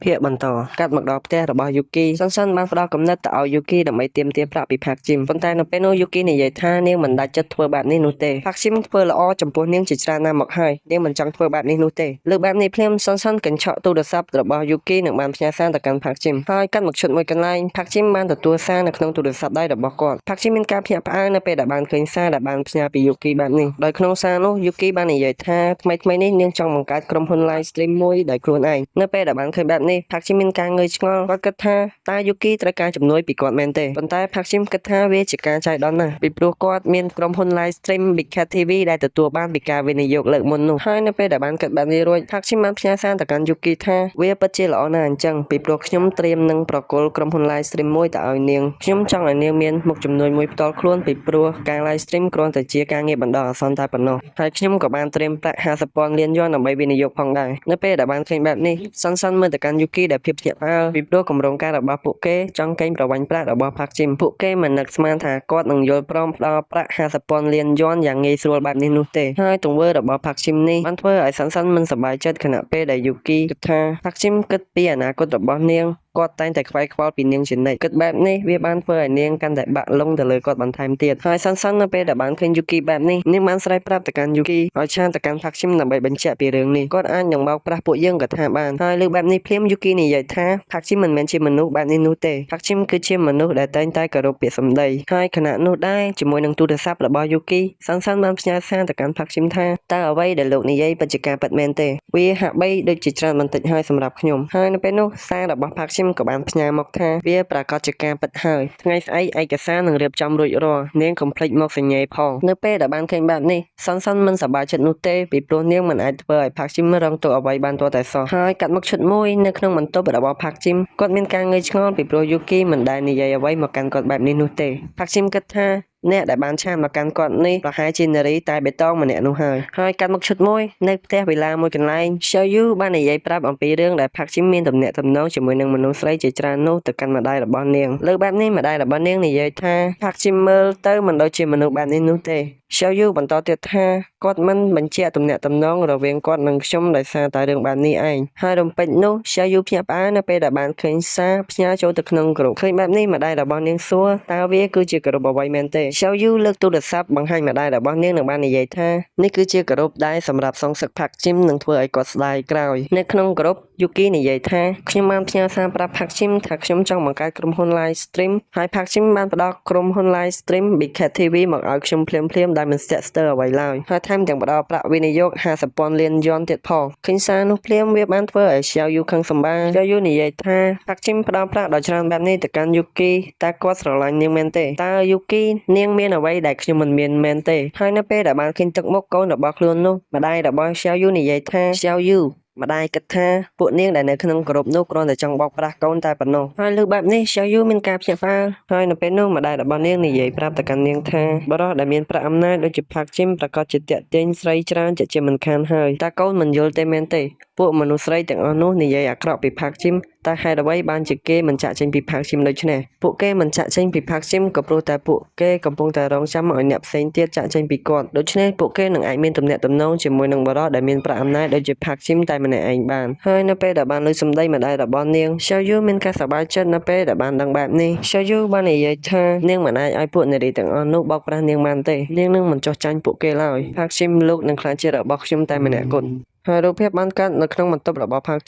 ភាគបន្តកាត់មកដល់ផ្ទះរបស់យូគីសិនបានផ្ដល់កំណត់ទៅឲ្យយូគីដើម្បីទាមទារប្រាក់ពីផាក់ជីមប៉ុន្តែនៅពេលនោះយូគីនិយាយថានាងមិនដាច់ចិត្តធ្វើបែបនេះនោះទេផាក់ជីមធ្វើល្អចំពោះនាងជាច្រើនណាស់មកហើយនាងមិនចង់ធ្វើបែបនេះនោះទេលើបែបនេះភ្លាមសិនកញ្ឆក់ទូរស័ព្ទរបស់យូគីនឹងបានផ្ញើសារទៅកាន់ផាក់ជីមហើយកាត់មកឈុតមួយកន្លែងផាក់ជីមបានទទួលសារនៅក្នុងទូរស័ព្ទដៃរបស់គាត់ផាក់ជីមមានការភ្ញាក់ផ្អើលនៅពេលដែលបានឃើញសារដែលបានផ្ញើពីយូគីបែបនេះដោយក្នុងសារនោះយូគីបាននិយាយថាថ្មីនេះនាងចង់បង្កើតក្រុមហ៊ុន live stream មួយដោយខ្លួនឯងនៅពេលដែលបានឃើញបែបនេះផាក់ជីមមានការងើយឆ្ងល់គាត់គិតថាតើយូគីត្រូវការជំនួយពីគាត់មែនទេប៉ុន្តែផាក់ជីមគិតថាវាជាការចៃដន្យណាស់ពីព្រោះគាត់មានក្រុមហ៊ុន live stream Big Cat TV ដែលទទួលបានពីការវិនិយោគលើកមុននោះហើយនៅពេលដែលបានគិតបែបនេះរួចផាក់ជីមបានផ្ញើសារទៅកាន់យូគីថាវាពិតជាល្អណាស់អញ្ចឹងពីព្រោះខ្ញុំត្រៀមនឹងប្រគល់ក្រុមហ៊ុន live stream មួយទៅឲ្យនាងខ្ញុំចង់ឲ្យនាងមានមុខជំនួញមួយផ្ទាល់ខ្លួនពីព្រោះការ live stream គ្រាន់តែជាការងារបណ្ដោះអាសន្នតែប៉ុណ្ណោះហើយខ្ញុំក៏បានត្រៀមប្រាក់ 50,000 លានយួនដើម្បីវិនិយោគផងដែរនៅពេលដែលបានឃើញបែបនេះសិនមើលទៅកាន់យូគីដែលភាពភ្ញាក់ផ្អើលពីព្រោះគម្រោងការរបស់ពួកគេចង់កេងប្រវ័ញ្ចប្រាក់របស់ផាក់ជីមពួកគេមិននឹកស្មានថាគាត់នឹងយល់ព្រមផ្ដល់ប្រាក់ 50,000 លានយួនយ៉ាងងាយស្រួលបែបនេះនោះទេហើយទង្វើរបស់ផាក់ជីមនេះបានធ្វើឲ្យសិនមិនសប្បាយចិត្តខណៈពេលដែលយូគីគិតថាផាក់ជីមគិតពីអនាគតរបស់នាងគាត់តែងតែខ្វាយខ្វល់ពីនាងជានិច្ចគិតបែបនេះវាបានធ្វើឲ្យនាងកាន់តែបាក់លងទៅលើគាត់បន្ថែមទៀតហើយសិននៅពេលដែលបានឃើញយូគីបែបនេះនាងបានស្រែកប្រាប់ទៅកាន់យូគីឲ្យឆានទៅកាន់ផាក់ជីមដើម្បីបញ្ជាក់ពីរឿងនេះគាត់អាចនឹងបោកប្រាស់ពួកយើងក៏ថាបានហើយលើបែបនេះភ្លាមយូគីនិយាយថាផាក់ជីមមិនមែនជាមនុស្សបែបនេះនោះទេផាក់ជីមគឺជាមនុស្សដែលតែងតែគោរពពាក្យសម្ដីហើយខណៈនោះដែរជាមួយនឹងទូរស័ព្ទរបស់យូគីសិនបានផ្ញើសារទៅកាន់ផាក់ជីមថាតើអ្វីដែលលោកនិយាយពិតជាការពិតមែនទេវាហាក់បីដូចជាច្រើនបន្តិចហើយសម្រាប់ខ្ញុំហើយនៅពេលនោះសាររបស់ផាក់ជីមក៏បានផ្ញើមកថាវាប្រកាសជាការពិតហើយថ្ងៃស្អែកឯកសារនឹងរៀបចំរួចរាល់នាងកុំភ្លេចមកសញ្ញេផងនៅពេលដែលបានឃើញបែបនេះសិនមិនសប្បាយចិត្តនោះទេពីព្រោះនាងមិនអាចធ្វើឲ្យផាក់ជីមរងទុក្ខអ្វីបានទាល់តែសោះហើយកាត់មកឈុតមួយនៅក្នុងបន្ទប់របស់ផាក់ជីមគាត់មានការងើយឆ្ងល់ពីព្រោះយូគីមិនដែលនិយាយអ្វីមកកាន់គាត់បែបនេះនោះទេផាក់ជីមគិតថាអ្នកដែលបានឆានមកកាន់គាត់នេះប្រហែលជានារីតែបេតងម្នាក់នោះហើយកាត់មកឈុតមួយនៅផ្ទះវិឡាមួយកន្លែងឆាយូបាននិយាយប្រាប់អំពីរឿងដែលផាក់ជីមមានទំនាក់ទំនងជាមួយនឹងមនុស្សស្រីជាច្រើននោះទៅកាន់ម្ដាយរបស់នាងលើបែបនេះម្ដាយរបស់នាងនិយាយថាផាក់ជីមមើលទៅមិនដូចជាមនុស្សបែបនេះនោះទេឆាយូបន្តទៀតថាគាត់មិនបញ្ជាក់ទំនាក់ទំនងរវាងគាត់និងខ្ញុំដោយសារតែរឿងបែបនេះឯងហើយរំពេចនោះឆាយូភ្ញាក់ផ្អើលនៅពេលដែលបានឃើញសារផ្ញើចូលទៅក្នុងក្រុមឃើញបែបនេះម្ដាយរបស់នាងសួរតើវាគឺជាក្រុមអ្វីមែនទេឆាយូលើកទូរស័ព្ទបង្ហាញម្ដាយរបស់នាងនិងបាននិយាយថានេះគឺជាក្រុមដែលសម្រាប់សងសឹកផាក់ជីមនឹងធ្វើឲ្យគាត់ស្ដាយក្រោយនៅក្នុងក្រុមយូគីនិយាយថាខ្ញុំបានផ្ញើសារប្រាប់ផាក់ជីមថាខ្ញុំចង់បង្កើតក្រុមហ៊ុន live stream ហើយផាក់ជីមបានផ្ដល់ក្រុមហ៊ុន live stream Big Cat TV មកឲ្យខ្ញុំភ្លាមដែលមិនស្ទាក់ស្ទើរអ្វីឡើយហើយថែមទាំងផ្ដល់ប្រាក់វិនិយោគ 50,000 លានយួនទៀតផងឃើញសារនោះភ្លាមវាបានធ្វើឲ្យឆាយូខឹងសម្បាឆាយូនិយាយថាផាក់ជីមផ្ដល់ប្រាក់ដ៏ច្រើនបែបនេះទៅកាន់យូគីតើគាត់ស្រឡាញ់នាងមែនទេតើយូគីនាងមានអ្វីដែលខ្ញុំមិនមានមែនទេហើយនៅពេលដែលបានឃើញទឹកមុខកូនរបស់ខ្លួននោះម្ដាយរបស់ឆាយូនិយាយថាឆាយូម្ដាយគិតថាពួកនាងដែលនៅក្នុងក្រុមនោះគ្រាន់តែចង់បោកប្រាស់កូនតែប៉ុណ្ណោះហើយលើបែបនេះឆាយូមានការភ្ញាក់ផ្អើលហើយនៅពេលនោះម្ដាយរបស់នាងនិយាយប្រាប់ទៅកាន់នាងថាបរិះដែលមានប្រាក់អំណាចដូចជាផាក់ជីមប្រកាសជាតាក់ទាញស្រីច្រើនជាមិនខានហើយតើកូនមិនយល់ទេមែនទេពួកមនុស្សស្រីទាំងអស់នោះនិយាយអាក្រក់ពីផាក់ជីមតែហេតុអ្វីបានជាគេមិនចាក់ចេញពីផាក់ជីមដូច្នេះពួកគេមិនចាក់ចេញពីផាក់ជីមក៏ព្រោះតែពួកគេកំពុងតែរងចាំឲ្យអ្នកផ្សេងទៀតចាក់ចេញពីគាត់ដូច្នេះពួកគេនឹងអាចមានទំនាក់ទំនងជាមួយនឹងបរិះដែលមានប្រាក់អំណាចដូចជាផាក់ជីមតែម្នាក់ឯងបានហើយនៅពេលដែលបានលើសម្ដីម្ដាយរបស់នាងឆាយូមានការសប្បាយចិត្តនៅពេលដែលបានដឹងបែបនេះឆាយូបាននិយាយថានាងមិនអាចឲ្យពួកនារីទាំងអស់នោះបោកប្រាស់នាងបានទេនាងនឹងមិនចោះចាញ់ពួកគេឡើយផាក់ជីមលោកនឹងក្លាយជារបស់ខ្ញុំតែម្នាក់គត់ហើយរូបភាពបានកាត់នៅក្នុងបន្ទប់របស់ផាក់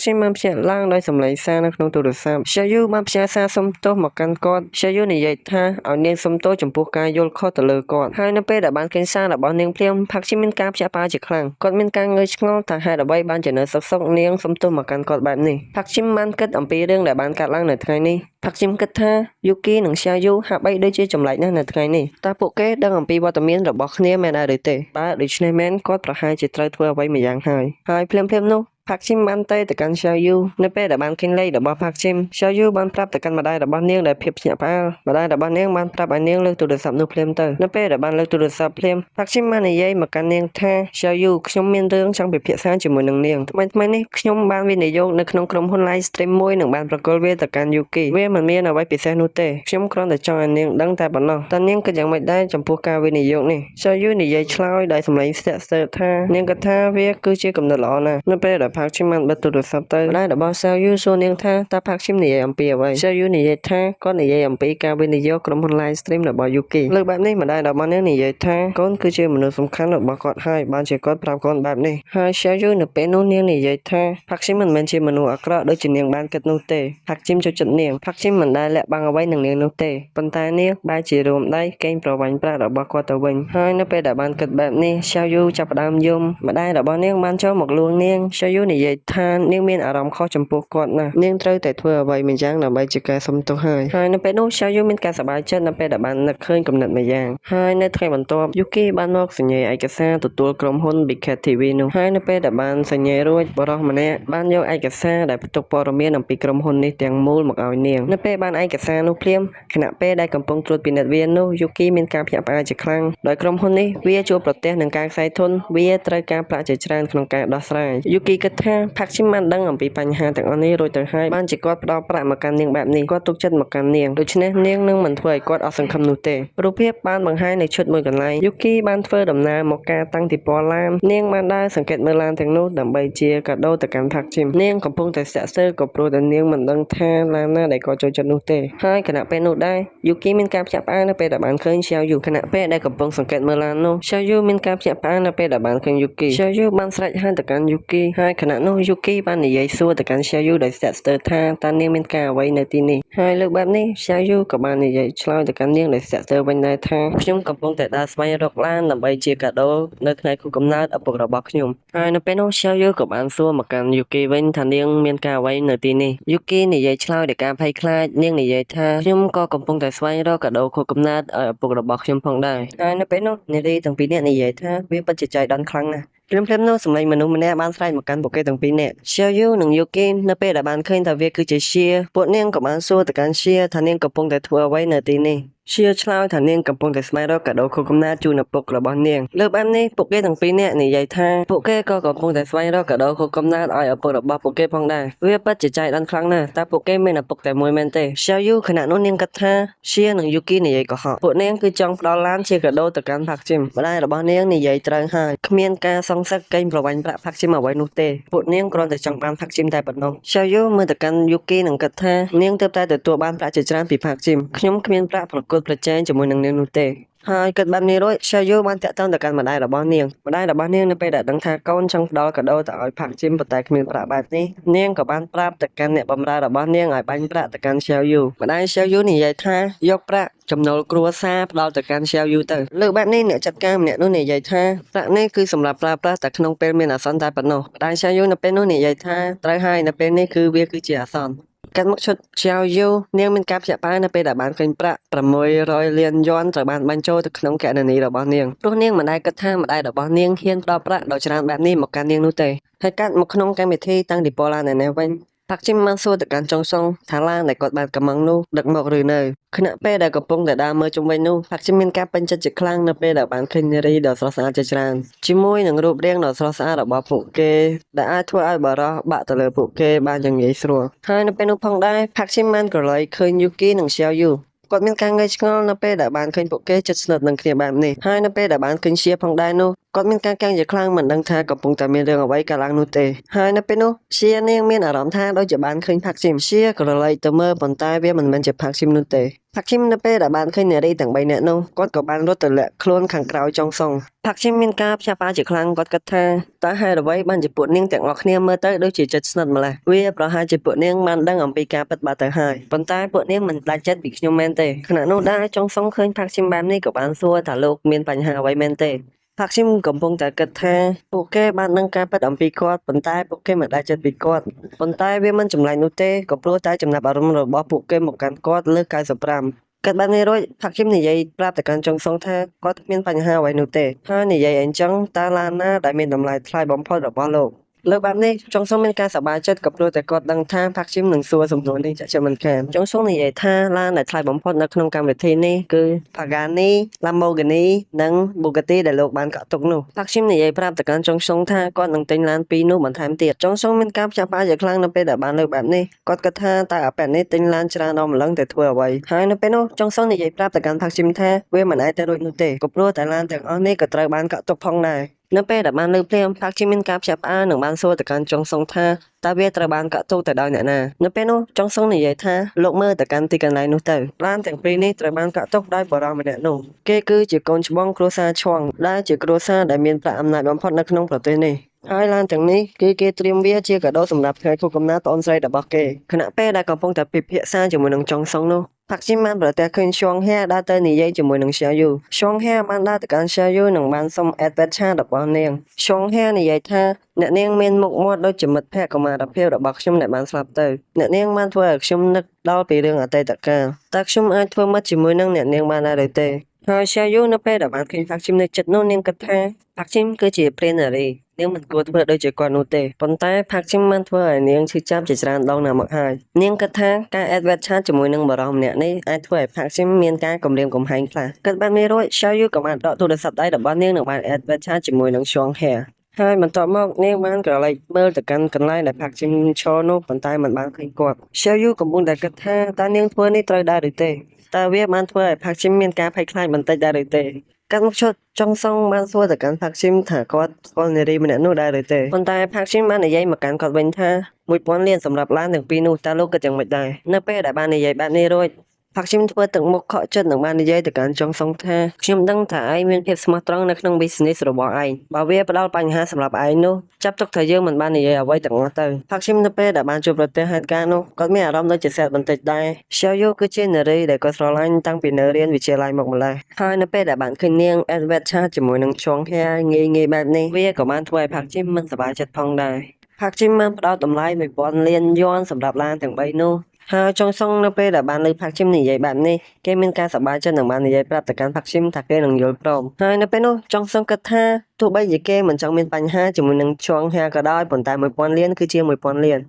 ជីមបានភ្ញាក់ឡើងដោយសម្លេងសារនៅក្នុងទូរស័ព្ទឆាយូបានផ្ញើសារសុំទោសមកកាន់គាត់ឆាយូនិយាយថាឲ្យនាងសុំទោសចំពោះការយល់ខុសទៅលើគាត់ហើយនៅពេលដែលបានឃើញសាររបស់នាងភ្លាមផាក់ជីមមានការភ្ញាក់ផ្អើលជាខ្លាំងគាត់មានការងើយឆ្ងល់ថាហេតុអ្វីបានជានៅសុកនាងសុំទោសមកកាន់គាត់បែបនេះផាក់ជីមបានគិតអំពីរឿងដែលបានកើតឡើងនៅថ្ងៃនេះផាក់ជីមគិតថាយូគីនិងឆាយូហាក់បីដូចជាចម្លែកណាស់នៅថ្ងៃនេះតើពួកគេដឹងអំពីវត្តមានរបស់គ្នាមែនឬទេបើដូច្នេះមែនគាត់ប្រហែលជាត្រូវធ្វើអ្វីម្យ៉ាងហើយភ្លាមនោះផាក់ជីមបានទៅកាន់ឆាយូនៅពេលដែលបានឃើញលេខរបស់ផាក់ជីមឆាយូបានប្រាប់ទៅកាន់ម្ដាយរបស់នាងដែលភាពភ្ញាក់ផ្អើលម្ដាយរបស់នាងបានប្រាប់ឲ្យនាងលើកទូរស័ព្ទនោះភ្លាមទៅនៅពេលដែលបានលើកទូរស័ព្ទភ្លាមផាក់ជីមបាននិយាយមកកាន់នាងថាឆាយូខ្ញុំមានរឿងចង់ពិភាក្សាជាមួយនឹងនាងថ្មីនេះខ្ញុំបានវិនិយោគនៅក្នុងក្រុមហ៊ុន live stream មួយនឹងបានប្រកល់វាទៅកាន់យូគីវាមិនមានអ្វីពិសេសនោះទេខ្ញុំគ្រាន់តែចង់ឲ្យនាងដឹងតែប៉ុណ្ណោះតើនាងគិតយ៉ាងម៉េចដែរចំពោះការវិនិយោគនេះឆាយូនិយាយឆ្លើយដោយសម្លេងស្ទាក់ស្ទើរថានាងគិតថាវាគឺជាគំនិតល្អណាស់នៅពេលដែល ផាក់ឈីមបានបិទទូរស័ព្ទទៅម្ដាយរបស់សាវយូសួរនាងថាតើផាក់ឈីមនិយាយអំពីអ្វីសាវយូនិយាយថាគាត់និយាយអំពីការវិនិយោគក្រុមហ៊ុន Live Stream របស់យូគីលើបែបនេះម្ដាយរបស់នាងនិយាយថាកូនគឺជាមនុស្សសំខាន់របស់គាត់ហើយបានជាគាត់ប្រាប់កូនបែបនេះហើយសាវយូនៅពេលនោះនាងនិយាយថាផាក់ឈីមមិនមែនជាមនុស្សអាក្រក់ដូចជានាងបានគិតនោះទេផាក់ឈីមចូលចិត្តនាងផាក់ឈីមមិនដែលលាក់បាំងអ្វីនឹងនាងនោះទេប៉ុន្តែនាងបែរជារួមដៃកេងប្រវ័ញ្ចប្រាក់របស់គាត់ទៅវិញហើយនៅពេលដែលបានគិតបែបនេះសាវយូចាប់ផ្ដើមយំម្ដាយរបស់នាងបានចូលមកលួងនាងសាវយូនិយាយថានាងមានអារម្មណ៍ខុសចំពោះគាត់ណាស់នាងត្រូវតែធ្វើអ្វីម្យ៉ាងដើម្បីជាការសុំទោសហើយនៅពេលនោះសាវយូមានការសប្បាយចិត្តនៅពេលដែលបាននឹកឃើញគំនិតម្យ៉ាងហើយនៅថ្ងៃបន្ទាប់យូគីបានមកសញ្ញាឯកសារទទួលក្រុមហ៊ុន Big Cat TV នោះហើយនៅពេលដែលបានសញ្ញារួចបរិសម្នាក់បានយកឯកសារដែលផ្ទុកព័ត៌មានអំពីក្រុមហ៊ុននេះទាំងមូលមកឲ្យនាងនៅពេលបានឯកសារនោះភ្លាមខណៈពេលដែលកំពុងត្រួតពិនិត្យវានោះយូគីមានការភ្ញាក់ផ្អើលជាខ្លាំងដោយក្រុមហ៊ុននេះវាជួបប្រទះនឹងការខ្សែធនវាត្រូវការប្រាក់ជាច្រើនក្នុងការដោះស្រាយយូគីគិតថាផាក់ឈីមបានដឹងអំពីបញ្ហាទាំងអស់នេះរួចទៅហើយបានជាគាត់ផ្ដល់ប្រាក់មកកាន់នាងបែបនេះគាត់ទុកចិត្តមកកាន់នាងដូច្នេះនាងនឹងមិនធ្វើឲ្យគាត់អស់សង្ឃឹមនោះទេរូបភាពបានបង្ហាញនៅឈុតមួយកន្លែងយូគីបានធ្វើដំណើរមកការតាំងទីពណ៌ឡាននាងបានដើរសង្កេតមើលឡានទាំងនោះដើម្បីជាកាដូទៅកាន់ផាក់ឈីមនាងកំពុងតែស្ទាក់ស្ទើរក៏ព្រោះតែនាងមិនដឹងថាឡានណាដែលគាត់ចូលចិត្តនោះទេហើយខណៈពេលនោះដែរយូគីមានការភ្ញាក់ផ្អើលនៅពេលដែលបានឃើញសាវយូខណៈពេលដែលកំពុងសង្កេតមើលឡាននោះសាវយូមានការភ្ញាក់ផ្អើលនៅពេលដែលបានឃើញយូគីសាវយូបានស្រែកហៅទៅកាន់យូគីហើយខណៈនោះយូគីបាននិយាយសួរទៅកាន់សាវយូដោយស្ទាក់ស្ទើរថាតើនាងមានការអ្វីនៅទីនេះហើយលើកបែបនេះសាវយូក៏បាននិយាយឆ្លើយទៅកាន់នាងដោយស្ទាក់ស្ទើរវិញដែរថាខ្ញុំកំពុងតែដើរស្វែងរកឡានដើម្បីជាកាដូនៅថ្ងៃខួបកំណើតឪពុករបស់ខ្ញុំហើយនៅពេលនោះសាវយូក៏បានសួរមកកាន់យូគីវិញថានាងមានការអ្វីនៅទីនេះយូគីនិយាយឆ្លើយដោយការភ័យខ្លាចនាងនិយាយថាខ្ញុំក៏កំពុងតែស្វែងរកកាដូខួបកំណើតឲ្យឪពុករបស់ខ្ញុំផងដែរហើយនៅពេលនោះនារីទាំងពីរនាក់និយាយថាវាពិតជាចៃដន្យខ្លាំងណាស់ព្រមៗនោះសម្លេងមនុស្សម្នាក់បានស្រែកមកកាន់ពួកគេទាំងពីរនាក់សាវយូនិងយូគីនៅពេលដែលបានឃើញថាវាគឺជាជាពួកនាងក៏បានសួរទៅកាន់ជាថានាងកំពុងតែធ្វើអ្វីនៅទីនេះជាឆ្លើយថានាងកំពុងតែស្វែងរកកាដូខួបកំណើតជូនឪពុករបស់នាងលើបែបនេះពួកគេទាំងពីរនាក់និយាយថាពួកគេក៏កំពុងតែស្វែងរកកាដូខួបកំណើតឲ្យឪពុករបស់ពួកគេផងដែរវាពិតជាចៃដន្យខ្លាំងណាស់តែពួកគេមានឪពុកតែមួយមែនទេសាវយូខណៈនោះនាងគិតថាជានិងយូគីនិយាយកុហកពួកនាងគឺចង់ផ្ដល់ឡានជាកាដូទៅកាន់ផាក់ឈីមម្ដាយរបស់នាងនិយាយត្រូវហើយគ្មានការសង្សឹកកេងប្រវ័ញ្ចប្រាក់ផាក់ឈីមអ្វីនោះទេពួកនាងគ្រាន់តែចង់បានផាក់ឈីមតែប៉ុណ្ណោះសាវយូមើលទៅកាន់យូគីនិងគិតថានាងទើបតែទទួលបានប្រាក់ជាច្រើនពីផាក់ឈីមខ្ញុំគ្មានប្រាក់ប្រកួតប្រជែងជាមួយនឹងនាងនោះទេហើយគិតបែបនេះរួចសាវយូបានតាក់ទងទៅកាន់ម្ដាយរបស់នាងនៅពេលដែលដឹងថាកូនចង់ផ្ដល់កាដូទៅឲ្យផាក់ឈីមប៉ុន្តែគ្មានប្រាក់បែបនេះនាងក៏បានប្រាប់ទៅកាន់អ្នកបម្រើរបស់នាងឲ្យបាញ់ប្រាក់ទៅកាន់សាវយូម្ដាយសាវយូនិយាយថាយកប្រាក់ចំណូលគ្រួសារផ្ដល់ទៅកាន់សាវយូទៅលើបែបនេះអ្នកចាត់ការម្នាក់នោះនិយាយថាប្រាក់នេះគឺសម្រាប់ប្រើប្រាស់តែក្នុងពេលមានអាសន្នតែប៉ុណ្ណោះម្ដាយសាវយូនៅពេលនោះនិយាយថាត្រូវហើយនៅពេលនេះគឺវាគឺជាអាសន្នកាត់មកឈុតសាវយូនាងមានការភ្ញាក់ផ្អើលនៅពេលដែលបានឃើញប្រាក់600លានយន់ត្រូវបានបញ្ចូលទៅក្នុងគណនីរបស់នាងព្រោះនាងមិនដែលគិតថាម្ដាយរបស់នាងហ៊ានផ្ដល់ប្រាក់ដ៏ច្រើនបែបនេះមកកាន់នាងនោះទេហើយកាត់មកក្នុងកម្មវិធីតាំងទីប៉ូឡាននេះវិញផាក់ឈីមបានសួរទៅកាន់ចុងសុងថាឡានដែលគាត់បានកំងនោះដឹកមកឬនៅខណៈពេលដែលកំពុងតែដើរមើលជុំវិញនោះផាក់ឈីមមានការពេញចិត្តជាខ្លាំងនៅពេលដែលបានឃើញនារីដ៏ស្រស់ស្អាតជាច្រើនជាមួយនឹងរូបរាងដ៏ស្រស់ស្អាតរបស់ពួកគេដែលអាចធ្វើឲ្យបារោះបាក់ទៅលើពួកគេបានយ៉ាងងាយស្រួលហើយនៅពេលនោះផងដែរផាក់ឈីមបានក្រឡេកឃើញយូគីនិងសាវយូគាត់មានការងឿងឆ្ងល់នៅពេលដែលបានឃើញពួកគេជិតស្និទ្ធនឹងគ្នាបែបនេះហើយនៅពេលដែលបានឃើញជាផងដែរនោះគាត់មានការកាំងជាខ្លាំងមិនដឹងថាកំពុងតែមានរឿងអ្វីកើតឡើងនោះទេហើយនៅពេលនោះជានាងមានអារម្មណ៍ថាដូចជាបានឃើញផាក់ឈីមជាក្រឡេកទៅមើលប៉ុន្តែវាមិនមែនជាផាក់ឈីមនោះទេផាក់ឈីមនៅពេលដែលបានឃើញនារីទាំង3នាក់នោះគាត់ក៏បានរត់ទៅលាក់ខ្លួនខាងក្រោយចុងសុងផាក់ឈីមមានការភ្ញាក់ផ្អើលជាខ្លាំងគាត់គិតថាតើហេតុអ្វីបានជាពួកនាងទាំងអស់គ្នាមើលទៅដូចជាចិត្តស្និទ្ធម្ល៉េះវាប្រហែលជាពួកនាងបានដឹងអំពីការពិតបាត់ទៅហើយប៉ុន្តែពួកនាងមិនដាច់ចិត្តពីខ្ញុំមែនទេខណៈនោះដែរចុងសុងឃើញផាក់ឈីមបែបនេះក៏បានសួរថាលោកមានបញ្ហាអ្វីមែនទេផាក់ឈីមកំពុងតែគិតថាពួកគេបានដឹងការពិតអំពីគាត់ប៉ុន្តែពួកគេមិនដែលចិត្តពីគាត់ប៉ុន្តែវាមិនចម្លែកនោះទេក៏ព្រោះតែចំណាប់អារម្មណ៍របស់ពួកគេមកកាន់គាត់លើ95កាត់បាននេះរួចផាក់ឈីមនិយាយប្រាប់ទៅកាន់ចុងសុងថាគាត់គ្មានបញ្ហាអ្វីនោះទេហើយនិយាយអញ្ចឹងតើឡានណាដែលមានតម្លៃថ្លៃបំផុតរបស់លោកលើបែបនេះចុងសុងមានការសប្បាយចិត្តក៏ព្រោះតែគាត់ដឹងថាផាក់ឈីមនឹងសួរសំណួរនេះចាក់ចិត្តមិនខានចុងសុងនិយាយថាឡានដែលថ្លៃបំផុតនៅក្នុងកម្មវិធីនេះគឺ Pagani, Lamborghini និង Bugatti ដែលលោកបានកក់ទុកនោះផាក់ឈីមនិយាយប្រាប់ទៅកាន់ចុងសុងថាគាត់នឹងទិញឡាន2នោះបន្ថែមទៀតចុងសុងមានការភ្ញាក់ផ្អើលយ៉ាងខ្លាំងនៅពេលដែលបានលើកបែបនេះគាត់គិតថាតើអាប៉ែតនេះទិញឡានច្រើនដល់ម្លឹងតែធ្វើអ្វីហើយនៅពេលនោះចុងសុងនិយាយប្រាប់ទៅកាន់ផាក់ឈីមថាវាមិនអាចទៅរួចនោះទេក៏ព្រោះតែឡានទាំងអស់នេះក៏ត្រូវបានកក់ទុកផងដែរ នៅពេលដែលបានលើភ្លាមផាក់ជីមមានការភ្ញាក់ផ្អើលនិងបានសួរទៅកាន់ចុងសុងថាតើវាត្រូវបានកាក់ទោសទៅដោយអ្នកណានៅពេលនោះចុងសុងនិយាយថាលោកមើលទៅកាន់ទីកន្លែងនោះទៅឡានទាំងពីរនេះត្រូវបានកាក់ទោសដោយបរិសម្នាក់នោះគេគឺជាកូនច្បងគ្រួសារឈួងដែលជាគ្រួសារដែលមានប្រាក់អំណាចបំផុតនៅក្នុងប្រទេសនេះហើយឡានទាំងនេះគេត្រៀមវាជាកាដូសម្រាប់ថ្ងៃខួបកំណើតប្អូនស្រីរបស់គេខណៈពេលដែលកំពុងតែពិភាក្សាជាមួយនឹងចុងសុងនោះផាក់ជីមបានប្រទះឃើញឈួងហែដើរទៅនិយាយជាមួយនឹងខ្យាយូឈួងហែបានដើរទៅកាន់ខ្យាយូនិងបានសុំអេដវេតឆារបស់នាងឈួងហែនិយាយថាអ្នកនាងមានមុខមាត់ដូចជាមិត្តភក្តិកុមារភាពរបស់ខ្ញុំដែលបានស្លាប់ទៅអ្នកនាងបានធ្វើឲ្យខ្ញុំនឹកដល់ពីរឿងអតីតកាលតើខ្ញុំអាចធ្វើមិត្តជាមួយនឹងអ្នកនាងបានដែរឬទេហើយខ្យាយូនៅពេលដែលបានឃើញផាក់ជីមនៅចិត្តនោះនាងគិតថាផាក់ជីមគឺជាព្រាននារីនាងមិនគួរធ្វើដូចជាគាត់នោះទេប៉ុន្តែផាក់ជីមបានធ្វើឲ្យនាងឈឺចាប់ជាច្រើនដងណាស់មកហើយនាងគិតថាការអេដវេតឆាជាមួយនឹងបរិសម្នាក់នេះអាចធ្វើឲ្យផាក់ជីមមានការគំរាមកំហែងខ្លះគិតបែបនេះរួចខ្យាយូក៏បានដកទូរស័ព្ទដៃរបស់នាងនិងបានអេដវេតឆាជាមួយនឹងឈួងហែហើយបន្ទាប់មកនាងបានក្រឡេកមើលទៅកាន់កន្លែងដែលផាក់ជីមឈរនោះប៉ុន្តែមិនបានឃើញគាត់ខ្យាយូកំពុងតែគិតថាតើនាងធ្វើនេះត្រូវដែរឬទេតើវាបានធ្វើឲ្យផាក់ជីមមានការភ័យខ្លាចបន្តិចដែរឬទេកាត់មកឈុតចុងសុងបានសួរទៅកាន់ផាក់ជីមថាគាត់ស្គាល់នារីម្នាក់នោះដែរឬទេប៉ុន្តែផាក់ជីមបាននិយាយមកកាន់គាត់វិញថា1000លានសម្រាប់ឡានទាំងពីរនោះតើលោកគិតយ៉ាងម៉េចដែរនៅពេលដែលបាននិយាយបែបនេះរួចផាក់ជីមធ្វើទឹកមុខខកចិត្តនិងបាននិយាយទៅកាន់ចុងសុងថាខ្ញុំដឹងថាឯងមានភាពស្មោះត្រង់នៅក្នុង business របស់ឯងបើវាផ្ដល់បញ្ហាសម្រាប់ឯងនោះចាប់ទុកថាយើងមិនបាននិយាយអ្វីទាំងអស់ទៅផាក់ជីមនៅពេលដែលបានជួបប្រទះហេតុការណ៍នោះគាត់មានអារម្មណ៍ដូចជាសែតបន្តិចដែរខ្យាយូគឺជានារីដែលគាត់ស្រឡាញ់តាំងពីនៅរៀនវិទ្យាល័យមកម្ល៉េះហើយនៅពេលដែលបានឃើញនាងអេដវេតឆាជាមួយនឹងឈួងហែងាយបែបនេះវាក៏បានធ្វើឲ្យផាក់ជីមមិនសប្បាយចិត្តផងដែរផាក់ជីមបានផ្ដល់តម្លៃ1000លានយួនសម្រាប់ឡានទាំង3នោះហើយចុងសុងនៅពេលដែលបានលើផាក់ជីមនិយាយបែបនេះគេមានការសប្បាយចិត្តនិងបាននិយាយប្រាប់ទៅកាន់ផាក់ជីមថាគេនឹងយល់ព្រមហើយនៅពេលនោះចុងសុងគិតថាទោះបីជាគេមិនចង់មានបញ្ហាជាមួយនឹងឈួងហែក៏ដោយប៉ុន្តែ1000លានគឺជា1000លាន